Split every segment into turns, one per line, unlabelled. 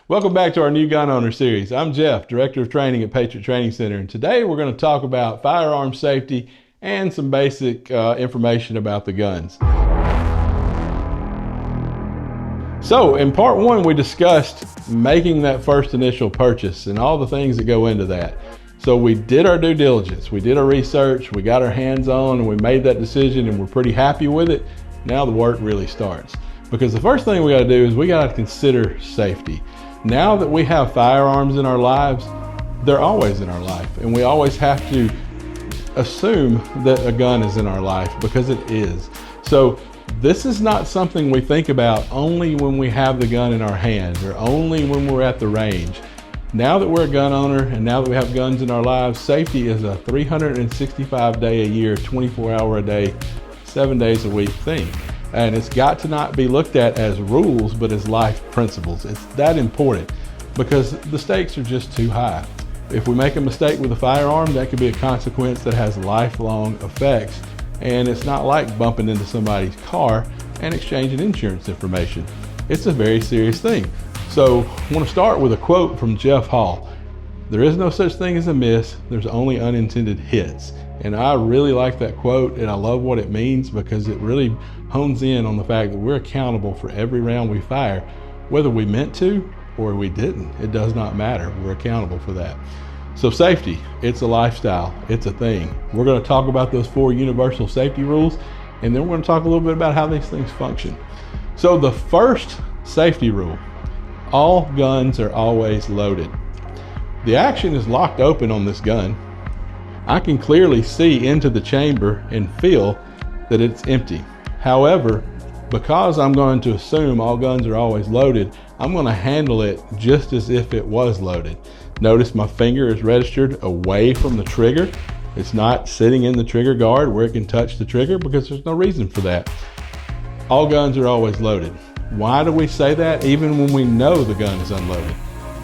Welcome back to our new gun owner series. I'm Jeff, Director of Training at Patriot Training Center, and today we're going to talk about firearm safety and some basic information about the guns. So in part one, we discussed making that first initial purchase and all the things that go into that. So we did our due diligence, we did our research, we got our hands on, and we made that decision, and we're pretty happy with it. Now the work really starts, because the first thing we got to do is we got to consider safety. Now that we have firearms in our lives, they're always in our life, and we always have to assume that a gun is in our life, because it is. So this is not something we think about only when we have the gun in our hands or only when we're at the range. Now that we're a gun owner and now that we have guns in our lives, safety is a 365 day a year, 24 hour a day, 7 days a week thing. And it's got to not be looked at as rules, but as life principles. It's that important because the stakes are just too high. If we make a mistake with a firearm, that could be a consequence that has lifelong effects. And it's not like bumping into somebody's car and exchanging insurance information. It's a very serious thing. So I want to start with a quote from Jeff Hall. "There is no such thing as a miss, there's only unintended hits." And I really like that quote, and I love what it means because it really hones in on the fact that we're accountable for every round we fire, whether we meant to or we didn't. It does not matter. We're accountable for that. So safety, it's a lifestyle, it's a thing. We're going to talk about those 4 universal safety rules, and then we're going to talk a little bit about how these things function. So the first safety rule, all guns are always loaded. The action is locked open on this gun. I can clearly see into the chamber and feel that it's empty. However, because I'm going to assume all guns are always loaded, I'm going to handle it just as if it was loaded. Notice my finger is registered away from the trigger. It's not sitting in the trigger guard where it can touch the trigger because there's no reason for that. All guns are always loaded. Why do we say that even when we know the gun is unloaded?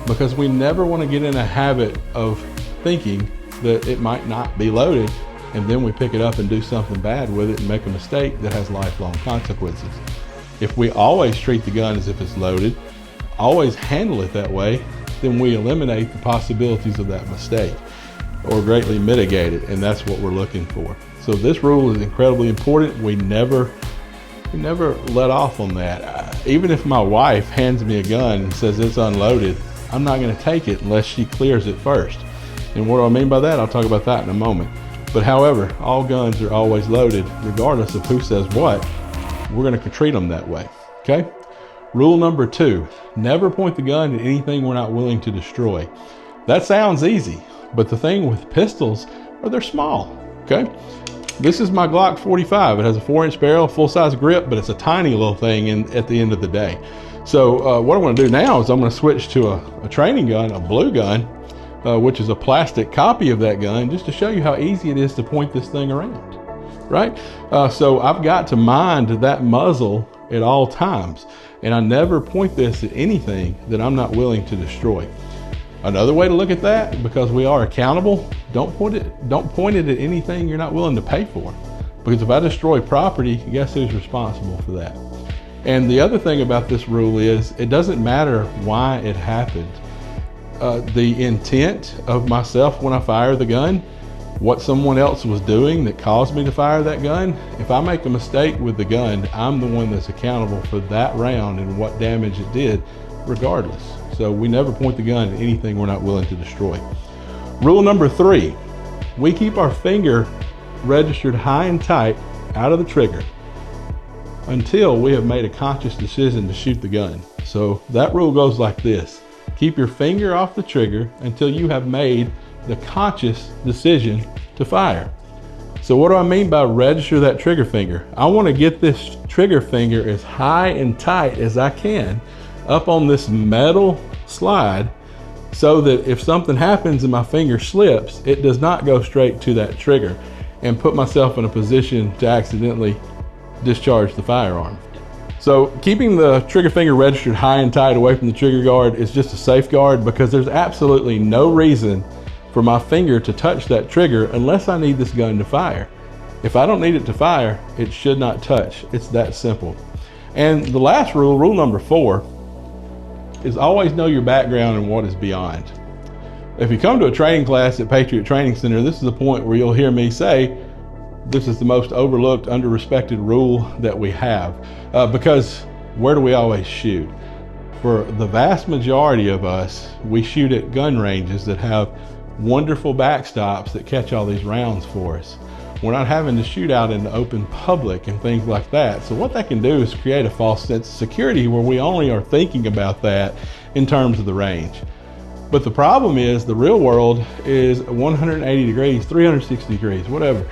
Because we never want to get in a habit of thinking that it might not be loaded, and then we pick it up and do something bad with it and make a mistake that has lifelong consequences. If we always treat the gun as if it's loaded, always handle it that way, then we eliminate the possibilities of that mistake or greatly mitigate it, and that's what we're looking for. So this rule is incredibly important. We never let off on that. Even if my wife hands me a gun and says it's unloaded, I'm not going to take it unless she clears it first. And what do I mean by that? I'll talk about that in a moment. But however, all guns are always loaded, regardless of who says what. We're going to treat them that way, okay? Rule number 2, never point the gun at anything we're not willing to destroy. That sounds easy, but the thing with pistols are they're small, okay? This is my Glock 45. It has a 4-inch barrel, full-size grip, but it's a tiny little thing at the end of the day. So what I'm going to do now is I'm going to switch to a training gun, a blue gun, which is a plastic copy of that gun, just to show you how easy it is to point this thing around, right? So I've got to mind that muzzle at all times, and I never point this at anything that I'm not willing to destroy. Another way to look at that, because we are accountable, don't point it at anything you're not willing to pay for. Because if I destroy property, guess who's responsible for that? And the other thing about this rule is it doesn't matter why it happened. The intent of myself when I fire the gun, what someone else was doing that caused me to fire that gun, if I make a mistake with the gun, I'm the one that's accountable for that round and what damage it did, regardless. So we never point the gun at anything we're not willing to destroy. Rule number 3, we keep our finger registered high and tight out of the trigger until we have made a conscious decision to shoot the gun. So that rule goes like this. Keep your finger off the trigger until you have made the conscious decision to fire. So what do I mean by register that trigger finger? I want to get this trigger finger as high and tight as I can up on this metal slide so that if something happens and my finger slips, it does not go straight to that trigger and put myself in a position to accidentally discharge the firearm. So keeping the trigger finger registered high and tight away from the trigger guard is just a safeguard, because there's absolutely no reason for my finger to touch that trigger unless I need this gun to fire. If I don't need it to fire, it should not touch. It's that simple. And the last rule, rule number 4, is always know your background and what is beyond. If you come to a training class at Patriot Training Center, this is the point where you'll hear me say, this is the most overlooked, under-respected rule that we have. Because where do we always shoot? For the vast majority of us, we shoot at gun ranges that have wonderful backstops that catch all these rounds for us. We're not having to shoot out in the open public and things like that. So what that can do is create a false sense of security where we only are thinking about that in terms of the range. But the problem is the real world is 180 degrees, 360 degrees, whatever,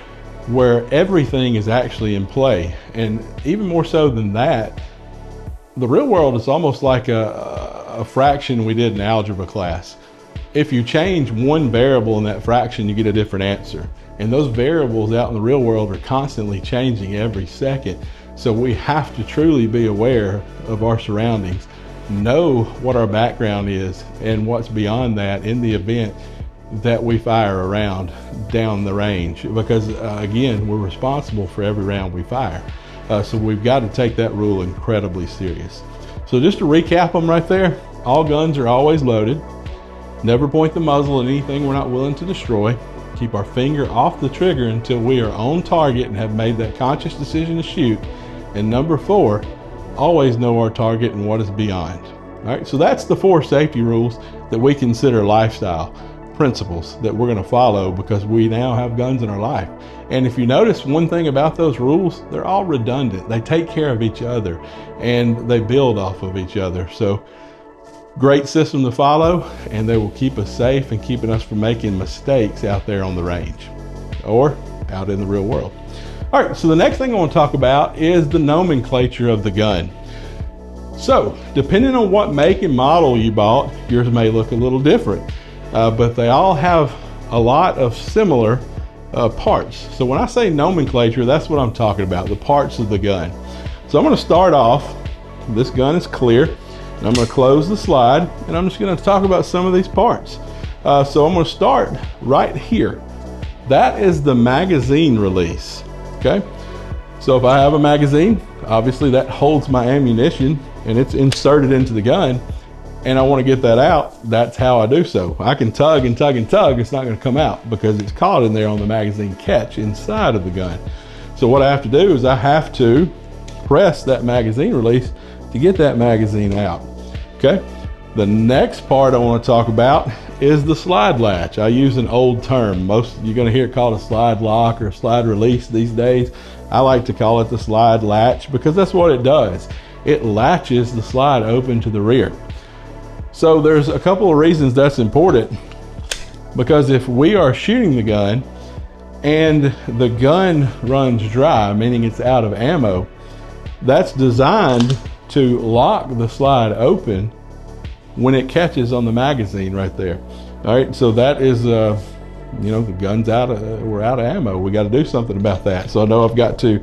where everything is actually in play. And even more so than that, the real world is almost like a fraction we did in algebra class. If you change one variable in that fraction, you get a different answer. And those variables out in the real world are constantly changing every second. So we have to truly be aware of our surroundings, know what our background is and what's beyond that in the event that we fire a round down the range. Because again, we're responsible for every round we fire. So we've got to take that rule incredibly serious. So just to recap them right there, all guns are always loaded. Never point the muzzle at anything we're not willing to destroy. Keep our finger off the trigger until we are on target and have made that conscious decision to shoot. And number 4, always know our target and what is beyond. All right, so that's the 4 safety rules that we consider lifestyle principles that we're going to follow because we now have guns in our life. And if you notice one thing about those rules, they're all redundant. They take care of each other and they build off of each other. So great system to follow, and they will keep us safe and keeping us from making mistakes out there on the range or out in the real world. All right, so the next thing I want to talk about is the nomenclature of the gun. So depending on what make and model you bought, yours may look a little different, but they all have a lot of similar parts. So when I say nomenclature, that's what I'm talking about, the parts of the gun. So I'm going to start off, this gun is clear. And I'm going to close the slide and I'm just going to talk about some of these parts. So I'm going to start right here. That is the magazine release. Okay. So if I have a magazine, obviously that holds my ammunition and it's inserted into the gun and I want to get that out. That's how I do so. I can tug and tug and tug. It's not going to come out because it's caught in there on the magazine catch inside of the gun. So what I have to do is I have to press that magazine release to get that magazine out. Okay, the next part I want to talk about is the slide latch. I use an old term. You're going to hear it called a slide lock or a slide release these days. I like to call it the slide latch because that's what it does. It latches the slide open to the rear. So there's a couple of reasons that's important, because if we are shooting the gun and the gun runs dry, meaning it's out of ammo, that's designed to lock the slide open when it catches on the magazine right there. All right, so that is, you know, the gun's out we're out of ammo. We got to do something about that. So I know I've got to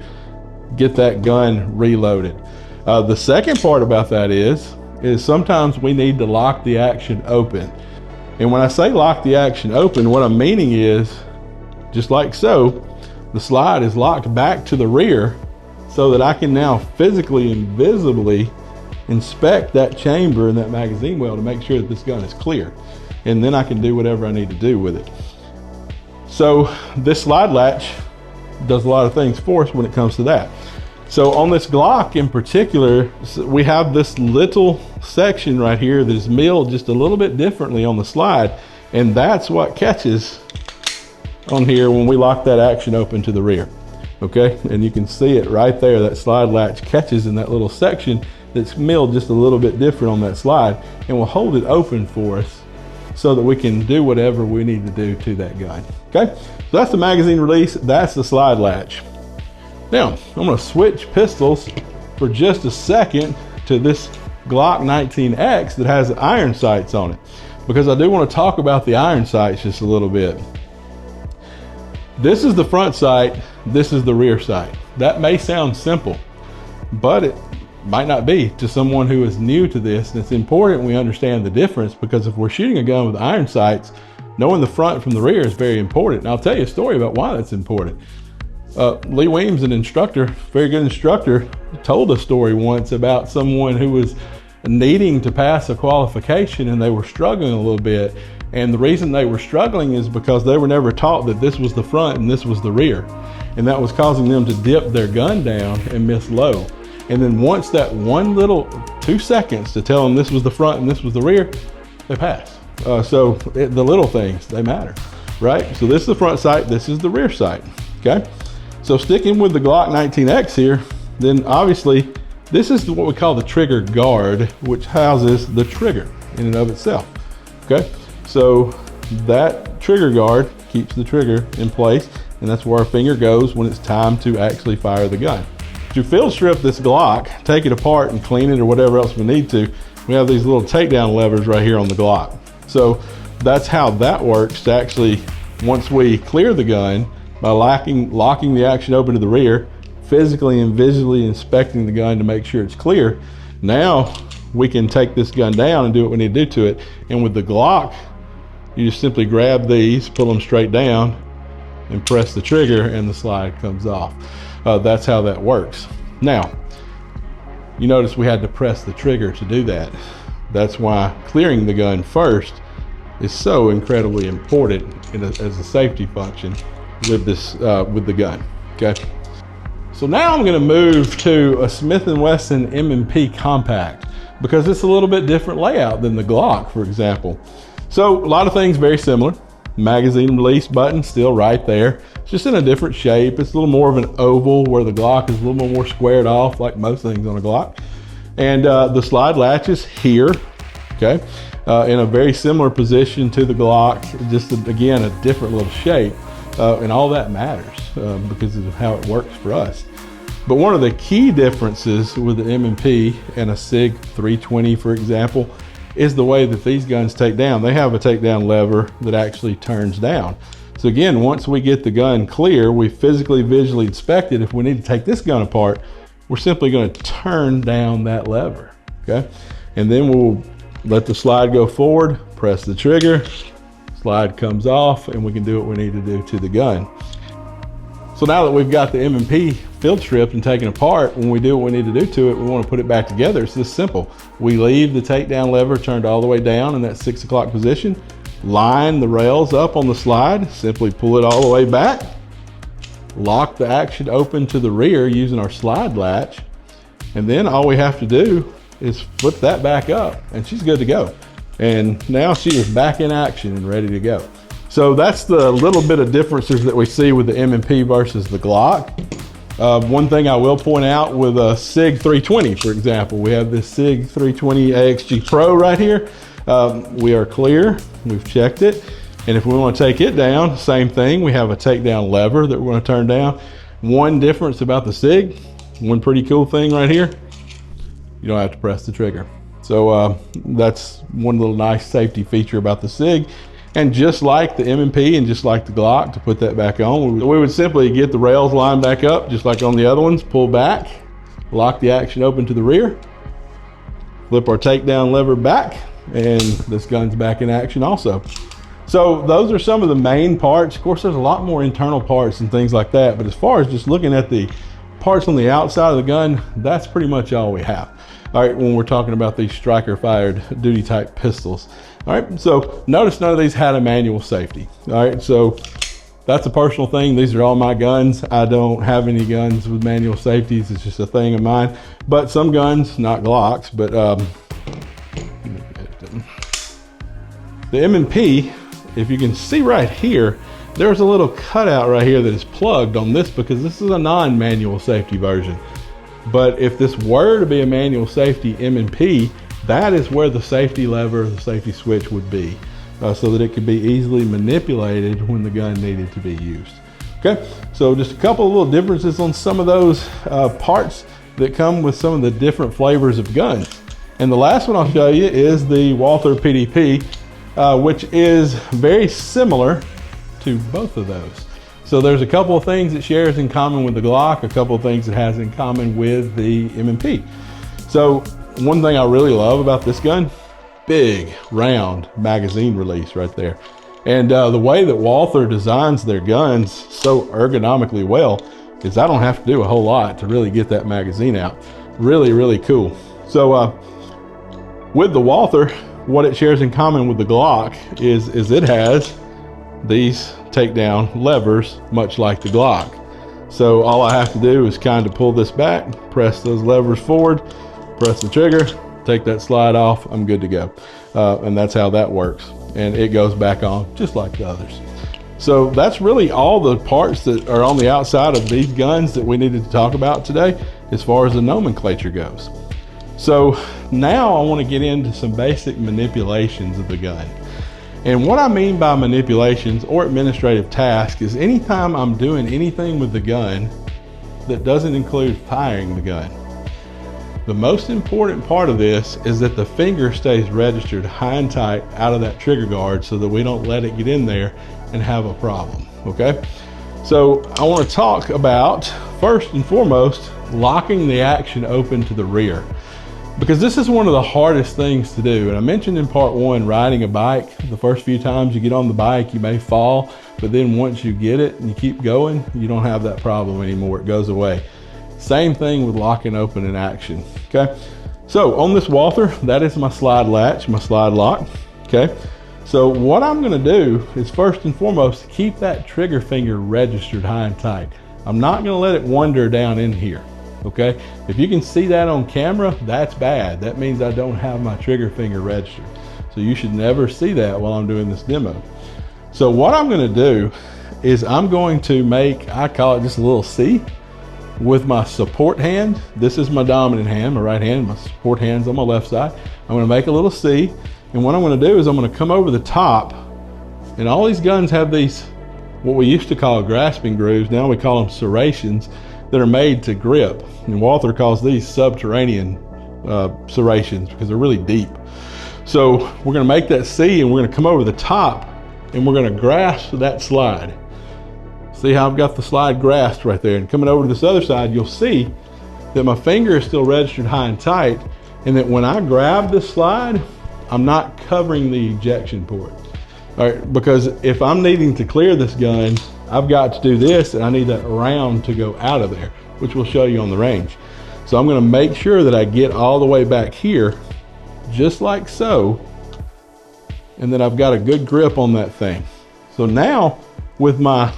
get that gun reloaded. The second part about that is sometimes we need to lock the action open. And when I say lock the action open, what I'm meaning is, just like so, the slide is locked back to the rear so that I can now physically and visibly inspect that chamber and that magazine well to make sure that this gun is clear. And then I can do whatever I need to do with it. So this slide latch does a lot of things for us when it comes to that. So on this Glock in particular, we have this little section right here that is milled just a little bit differently on the slide. And that's what catches on here when we lock that action open to the rear. Okay, and you can see it right there. That slide latch catches in that little section that's milled just a little bit different on that slide, and will hold it open for us so that we can do whatever we need to do to that gun. Okay, so that's the magazine release. That's the slide latch. Now I'm going to switch pistols for just a second to this Glock 19X that has iron sights on it, because I do want to talk about the iron sights just a little bit. This is the front sight, this is the rear sight. That may sound simple, but it might not be to someone who is new to this. And it's important we understand the difference, because if we're shooting a gun with iron sights, knowing the front from the rear is very important. And I'll tell you a story about why that's important. Lee Weems, an instructor, very good instructor, told a story once about someone who was needing to pass a qualification, and they were struggling a little bit. And the reason they were struggling is because they were never taught that this was the front and this was the rear. And that was causing them to dip their gun down and miss low. And then once that one little 2 seconds to tell them this was the front and this was the rear, they pass. The little things, they matter, right? So this is the front sight, this is the rear sight, okay? So sticking with the Glock 19X here, then obviously this is what we call the trigger guard, which houses the trigger in and of itself, okay? So that trigger guard keeps the trigger in place, and that's where our finger goes when it's time to actually fire the gun. To field strip this Glock, take it apart and clean it or whatever else we need to, we have these little takedown levers right here on the Glock. So that's how that works to actually, once we clear the gun, by locking the action open to the rear, physically and visually inspecting the gun to make sure it's clear, now we can take this gun down and do what we need to do to it. And with the Glock, you just simply grab these, pull them straight down, and press the trigger, and the slide comes off. That's how that works. Now, you notice we had to press the trigger to do that. That's why clearing the gun first is so incredibly important as a safety function with the gun, okay? So now I'm gonna move to a Smith & Wesson M&P Compact, because it's a little bit different layout than the Glock, for example. So a lot of things very similar. Magazine release button still right there. It's just in a different shape. It's a little more of an oval, where the Glock is a little more squared off, like most things on a Glock. And the slide latch is here, okay? In a very similar position to the Glock, just again, a different little shape. And all that matters because of how it works for us. But one of the key differences with the M&P and a SIG 320, for example, is the way that these guns take down. They have a takedown lever that actually turns down. So again, once we get the gun clear, we physically, visually inspect it. If we need to take this gun apart, we're simply going to turn down that lever, okay? And then we'll let the slide go forward, press the trigger, slide comes off, and we can do what we need to do to the gun. So now that we've got the M&P field stripped and taken apart, when we do what we need to do to it, we want to put it back together. It's this simple. We leave the takedown lever turned all the way down in that 6 o'clock position, line the rails up on the slide, simply pull it all the way back, lock the action open to the rear using our slide latch, and then all we have to do is flip that back up, and she's good to go. And now she is back in action and ready to go. So that's the little bit of differences that we see with the M&P versus the Glock. One thing I will point out with a SIG 320, for example, we have this SIG 320 AXG Pro right here. We are clear, we've checked it. And if we want to take it down, same thing. We have a takedown lever that we're going to turn down. One difference about the SIG, one pretty cool thing right here, you don't have to press the trigger. So that's one little nice safety feature about the SIG. And just like the M&P and just like the Glock, to put that back on, we would simply get the rails lined back up, just like on the other ones, pull back, lock the action open to the rear, flip our takedown lever back, and this gun's back in action also. So those are some of the main parts. Of course, there's a lot more internal parts and things like that, but as far as just looking at the parts on the outside of the gun, that's pretty much all we have. All right, when we're talking about these striker fired duty type pistols. All right, so notice none of these had a manual safety. All right, so that's a personal thing. These are all my guns. I don't have any guns with manual safeties. It's just a thing of mine. But some guns, not Glocks, but the M&P, if you can see right here, there's a little cutout right here that is plugged on this because this is a non-manual safety version. But if this were to be a manual safety M&P, that is where the safety lever, the safety switch would be, so that it could be easily manipulated when the gun needed to be used. Okay, so just a couple of little differences on some of those parts that come with some of the different flavors of guns. And the last one I'll show you is the Walther PDP, which is very similar to both of those. So there's a couple of things it shares in common with the Glock, a couple of things it has in common with the M&P. So one thing I really love about this gun, big round magazine release right there. And the way that Walther designs their guns so ergonomically well is I don't have to do a whole lot to really get that magazine out. Really, really cool. So With the Walther, what it shares in common with the Glock is it has these takedown levers, much like the Glock. So all I have to do is kind of pull this back, press those levers forward, press the trigger, take that slide off, I'm good to go. And that's how that works. And it goes back on just like the others. So that's really all the parts that are on the outside of these guns that we needed to talk about today as far as the nomenclature goes. So now I want to get into some basic manipulations of the gun. And what I mean by manipulations or administrative tasks is anytime I'm doing anything with the gun that doesn't include firing the gun. The most important part of this is that the finger stays registered high and tight out of that trigger guard so that we don't let it get in there and have a problem, okay? So I want to talk about, first and foremost, locking the action open to the rear. Because this is one of the hardest things to do. And I mentioned in part one, riding a bike, the first few times you get on the bike, you may fall, but then once you get it and you keep going, you don't have that problem anymore, it goes away. Same thing with locking open an action, okay? So on this Walther, that is my slide latch, my slide lock, okay? So what I'm gonna do is first and foremost, keep that trigger finger registered high and tight. I'm not gonna let it wander down in here. Okay, if you can see that on camera, that's bad. That means I don't have my trigger finger registered. So you should never see that while I'm doing this demo. So what I'm gonna do is I'm going to make, I call it just a little C with my support hand. This is my dominant hand, my right hand, my support hand's on my left side. I'm gonna make a little C, and what I'm gonna do is I'm gonna come over the top, and all these guns have these, what we used to call grasping grooves, now we call them serrations, that are made to grip. And Walther calls these subterranean serrations because they're really deep. So we're gonna make that C and we're gonna come over the top and we're gonna grasp that slide. See how I've got the slide grasped right there, and coming over to this other side, you'll see that my finger is still registered high and tight, and that when I grab this slide, I'm not covering the ejection port. All right, because if I'm needing to clear this gun, I've got to do this, and I need that round to go out of there, which we'll show you on the range. So I'm gonna make sure that I get all the way back here, just like so, and then I've got a good grip on that thing. So now, with my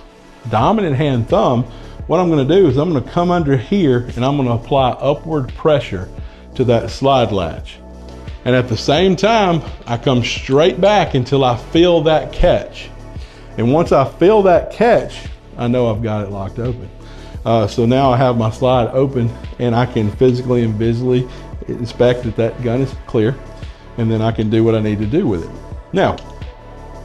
dominant hand thumb, what I'm gonna do is I'm gonna come under here, and I'm gonna apply upward pressure to that slide latch. And at the same time, I come straight back until I feel that catch. And once I feel that catch, I know I've got it locked open. So now I have my slide open, and I can physically and visually inspect that that gun is clear, and then I can do what I need to do with it. Now,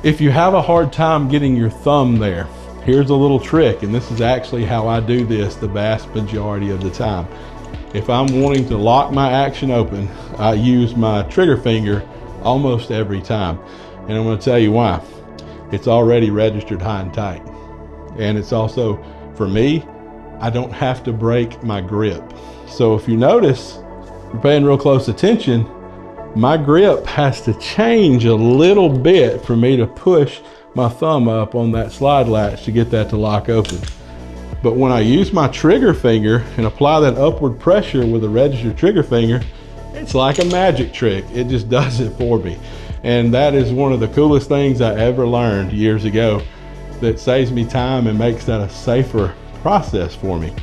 if you have a hard time getting your thumb there, here's a little trick, and this is actually how I do this the vast majority of the time. If I'm wanting to lock my action open, I use my trigger finger almost every time. And I'm gonna tell you why. It's already registered high and tight. And it's also, for me, I don't have to break my grip. So if you notice, you're paying real close attention, my grip has to change a little bit for me to push my thumb up on that slide latch to get that to lock open. But when I use my trigger finger and apply that upward pressure with a registered trigger finger, it's like a magic trick. It just does it for me. And that is one of the coolest things I ever learned years ago that saves me time and makes that a safer process for me.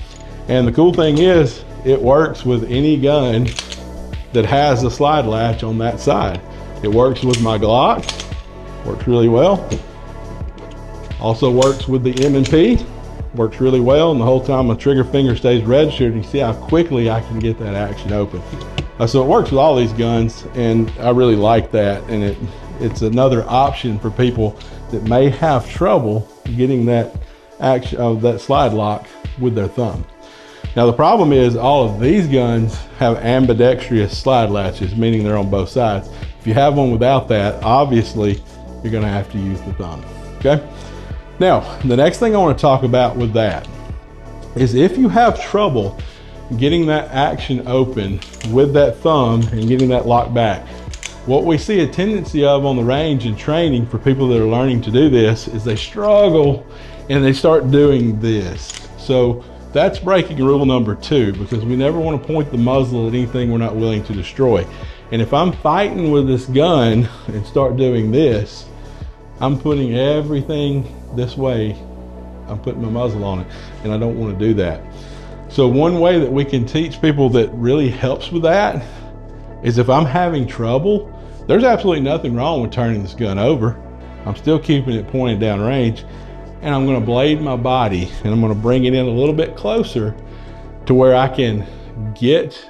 And the cool thing is, it works with any gun that has a slide latch on that side. It works with my Glock, works really well. Also works with the M&P, works really well, and the whole time my trigger finger stays registered. You see how quickly I can get that action open. So it works with all these guns, and I really like that. And it's another option for people that may have trouble getting that action, that slide lock with their thumb. Now the problem is all of these guns have ambidextrous slide latches, meaning they're on both sides. If you have one without that, obviously you're gonna have to use the thumb, okay? Now, the next thing I want to talk about with that is if you have trouble getting that action open with that thumb and getting that locked back, what we see a tendency of on the range in training for people that are learning to do this is they struggle and they start doing this. So that's breaking rule number 2, because we never want to point the muzzle at anything we're not willing to destroy. And if I'm fighting with this gun and start doing this, I'm putting everything this way. I'm putting my muzzle on it, and I don't want to do that. So one way that we can teach people that really helps with that is if I'm having trouble, there's absolutely nothing wrong with turning this gun over. I'm still keeping it pointed down range, and I'm going to blade my body, and I'm going to bring it in a little bit closer to where I can get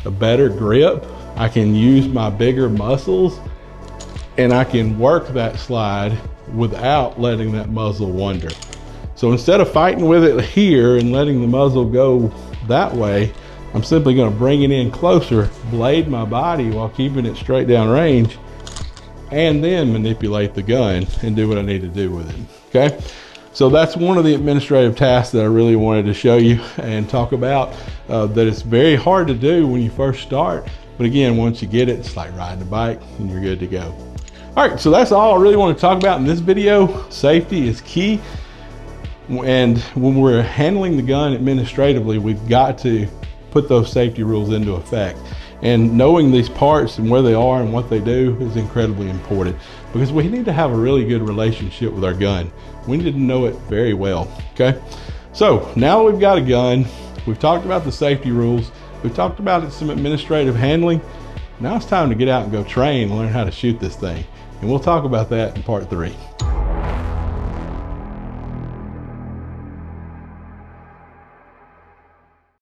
a better grip. I can use my bigger muscles, and I can work that slide without letting that muzzle wander. So instead of fighting with it here and letting the muzzle go that way, I'm simply going to bring it in closer, blade my body while keeping it straight down range, and then manipulate the gun and do what I need to do with it, okay? So that's one of the administrative tasks that I really wanted to show you and talk about, that it's very hard to do when you first start. But again, once you get it, it's like riding a bike and you're good to go. All right, so that's all I really want to talk about in this video. Safety is key. And when we're handling the gun administratively, we've got to put those safety rules into effect. And knowing these parts and where they are and what they do is incredibly important, because we need to have a really good relationship with our gun. We need to know it very well, okay? So now we've got a gun, we've talked about the safety rules, we've talked about some administrative handling. Now it's time to get out and go train and learn how to shoot this thing. And we'll talk about that in part 3.